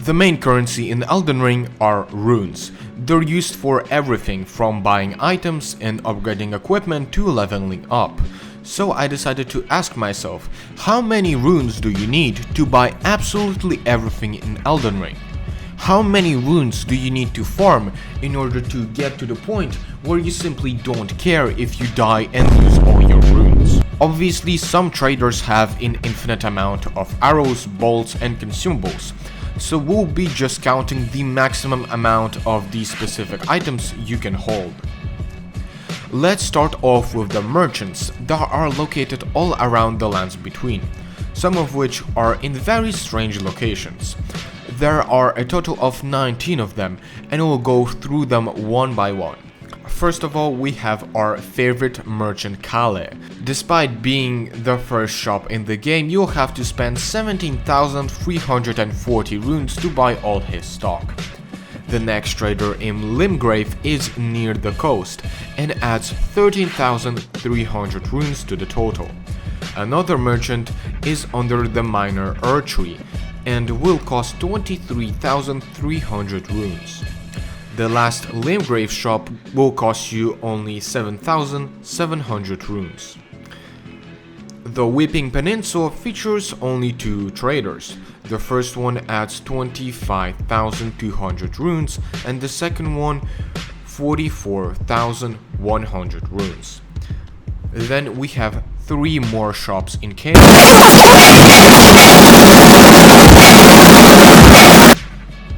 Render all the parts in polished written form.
The main currency in Elden Ring are runes. They're used for everything from buying items and upgrading equipment to leveling up. So I decided to ask myself, how many runes do you need to buy absolutely everything in Elden Ring? How many runes do you need to farm in order to get to the point where you simply don't care if you die and lose all your runes? Obviously, some traders have an infinite amount of arrows, bolts and consumables, so we'll be just counting the maximum amount of these specific items you can hold. Let's start off with the merchants that are located all around the lands between, some of which are in very strange locations. There are a total of 19 of them, and we'll go through them one by one. First of all, we have our favorite merchant Caelid. Despite being the first shop in the game, you'll have to spend 17,340 runes to buy all his stock. The next trader in Limgrave is near the coast and adds 13,300 runes to the total. Another merchant is under the minor erdtree and will cost 23,300 runes. The last Limgrave shop will cost you only 7,700 runes. The Weeping Peninsula features only two traders. The first one adds 25,200 runes and the second one 44,100 runes. Then we have three more shops in caelid.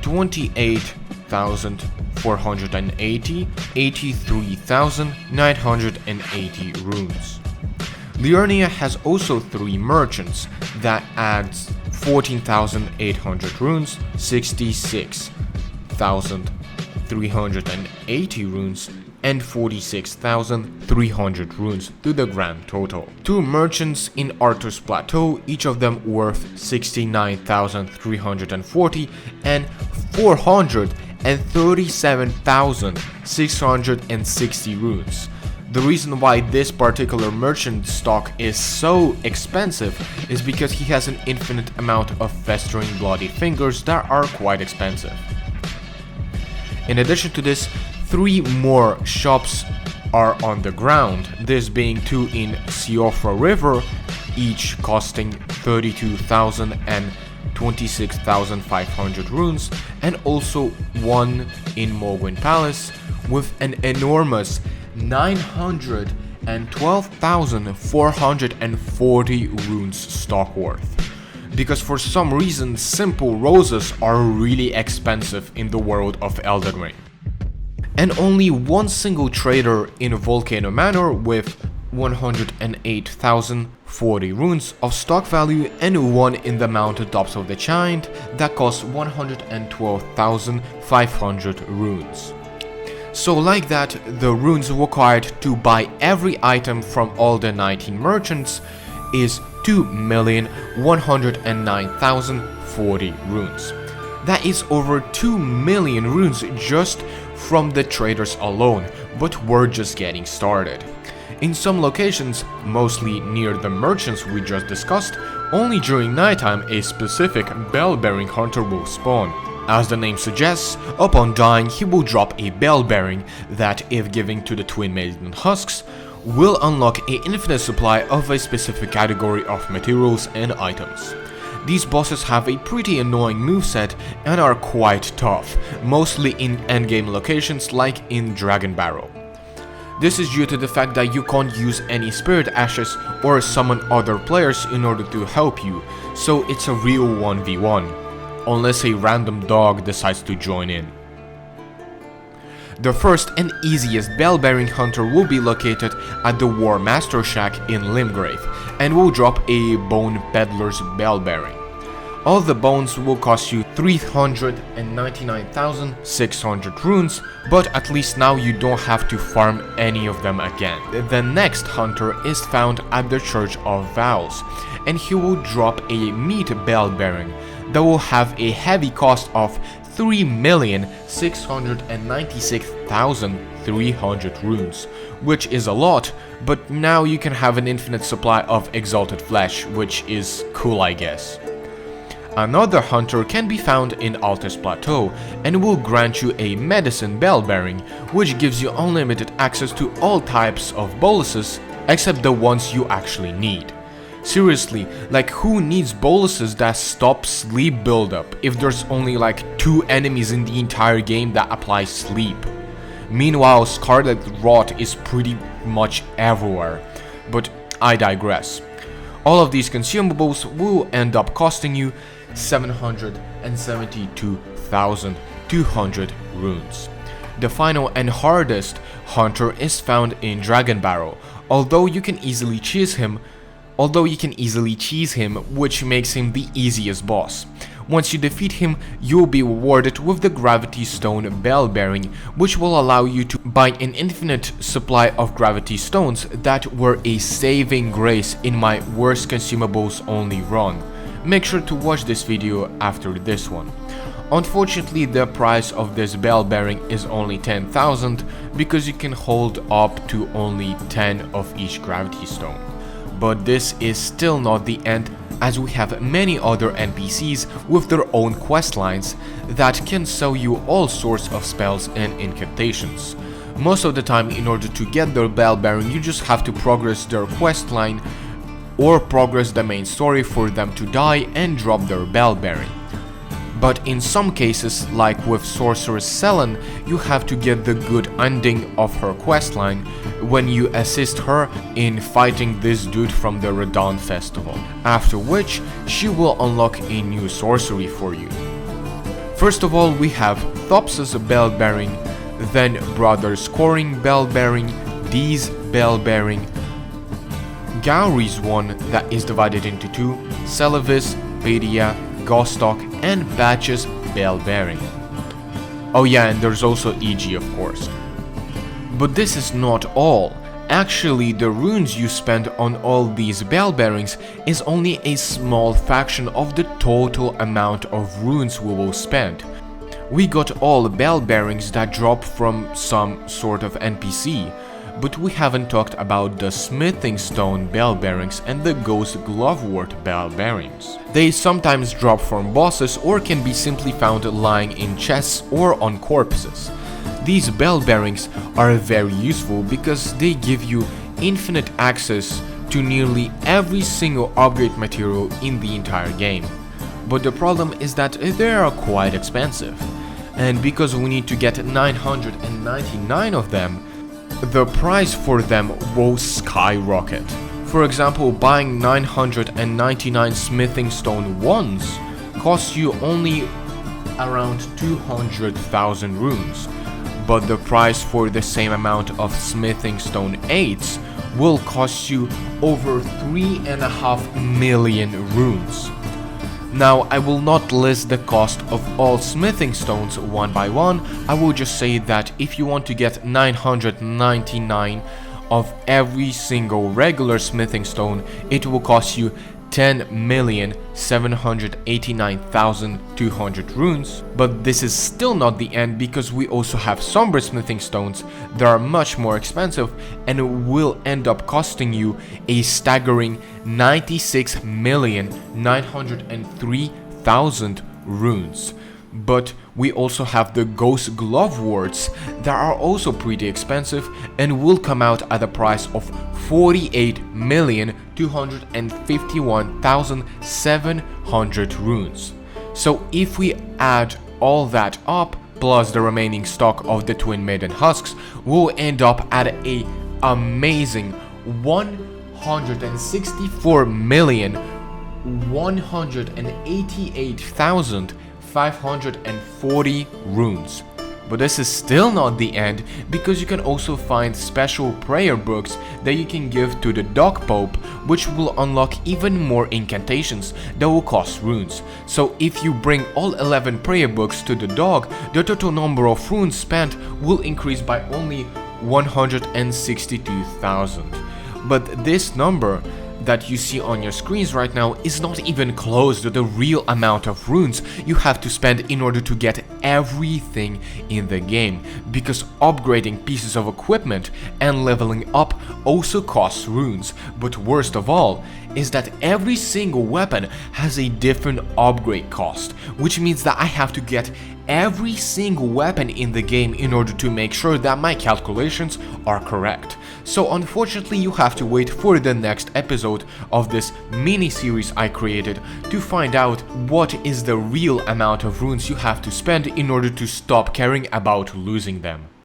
28,480, 83,980 runes. Liurnia has also three merchants that adds 14,800 runes, 66,380 runes, and 46,300 runes to the grand total. Two merchants in Arthur's Plateau, each of them worth 69,340 and 437,660 runes. The reason why this particular merchant stock is so expensive is because he has an infinite amount of festering bloody fingers that are quite expensive. In addition to this, three more shops are on the ground, this being two in Siofra River, each costing 32,000 and 26,500 runes, and also one in Morgott Palace with an enormous 912,440 runes stock worth. Because for some reason simple roses are really expensive in the world of Elden Ring. And only one single trader in Volcano Manor with 108,040 runes of stock value and one in the mountain tops of the giant that costs 112,500 runes. So like that, the runes required to buy every item from all the 19 merchants is 2,109,040 runes. That is over 2 million runes just from the traders alone, but we're just getting started. In some locations, mostly near the merchants we just discussed, only during nighttime a specific Bellbearing Hunter will spawn. As the name suggests, upon dying he will drop a Bellbearing that, if given to the Twin Maiden Husks, will unlock an infinite supply of a specific category of materials and items. These bosses have a pretty annoying moveset and are quite tough, mostly in endgame locations like in Dragon Barrow. This is due to the fact that you can't use any spirit ashes or summon other players in order to help you, so it's a real 1v1. Unless a random dog decides to join in. The first and easiest Bellbearing Hunter will be located at the War Master Shack in Limgrave, and will drop a Bone Peddler's Bellbearing. All the bones will cost you 399,600 runes, but at least now you don't have to farm any of them again. The next hunter is found at the Church of Vows, and he will drop a Meat Bellbearing that will have a heavy cost of 3,696,300 runes, which is a lot, but now you can have an infinite supply of exalted flesh, which is cool, I guess. Another hunter can be found in Altus Plateau and will grant you a medicine bellbearing, which gives you unlimited access to all types of boluses except the ones you actually need. Seriously, like who needs boluses that stop sleep buildup if there's only like 2 enemies in the entire game that apply sleep? Meanwhile, Scarlet Rot is pretty much everywhere, but I digress. All of these consumables will end up costing you 772,200 runes. The final and hardest hunter is found in Dragon Barrel, although you can easily cheese him, which makes him the easiest boss. Once you defeat him, you'll be rewarded with the Gravity Stone Bellbearing, which will allow you to buy an infinite supply of Gravity Stones that were a saving grace in my worst consumables only run. Make sure to watch this video after this one. Unfortunately, the price of this Bellbearing is only 10,000 because you can hold up to only 10 of each Gravity Stone. But this is still not the end, as we have many other NPCs with their own quest lines that can sell you all sorts of spells and incantations. Most of the time, in order to get their Bellbearing, you just have to progress their quest line or progress the main story for them to die and drop their Bellbearing. But in some cases, like with Sorceress Selen, you have to get the good ending of her questline when you assist her in fighting this dude from the Radahn festival, after which she will unlock a new sorcery for you. First of all, we have Thops's Bellbearing, then Brother Scoring Bellbearing, Dee's Bellbearing, Gowry's one that is divided into 2, Celevis, Pedia, Gostock, and Batch's Bellbearing. Oh yeah, and there's also EG, of course. But this is not all. Actually, the runes you spend on all these Bellbearings is only a small fraction of the total amount of runes we will spend. We got all Bellbearings that drop from some sort of NPC, but we haven't talked about the Smithing Stone Bellbearings and the Ghost Glovewort Bellbearings. They sometimes drop from bosses or can be simply found lying in chests or on corpses. These Bellbearings are very useful because they give you infinite access to nearly every single upgrade material in the entire game. But the problem is that they are quite expensive, and because we need to get 999 of them, the price for them will skyrocket. For example, buying 999 smithing stone 1s costs you only around 200,000 runes, but the price for the same amount of smithing stone 8s will cost you over 3.5 million runes. Now, I will not list the cost of all smithing stones one by one. I will just say that if you want to get 999 of every single regular smithing stone, it will cost you 10,789,200 runes. But this is still not the end, because we also have somber smithing stones that are much more expensive and will end up costing you a staggering 96,903,000 runes. But we also have the Ghost Gloveworts that are also pretty expensive and will come out at a price of 48,251,700 runes. So if we add all that up, plus the remaining stock of the Twin Maiden Husks, we'll end up at a amazing 164,188,540 runes. But this is still not the end, because you can also find special prayer books that you can give to the Dog Pope, which will unlock even more incantations that will cost runes. So if you bring all 11 prayer books to the dog, the total number of runes spent will increase by only 162,000. But this number that you see on your screens right now is not even close to the real amount of runes you have to spend in order to get everything in the game, because upgrading pieces of equipment and leveling up also costs runes. But worst of all is that every single weapon has a different upgrade cost, which means that I have to get every single weapon in the game in order to make sure that my calculations are correct. So unfortunately you have to wait for the next episode of this mini-series I created to find out what is the real amount of runes you have to spend in order to stop caring about losing them.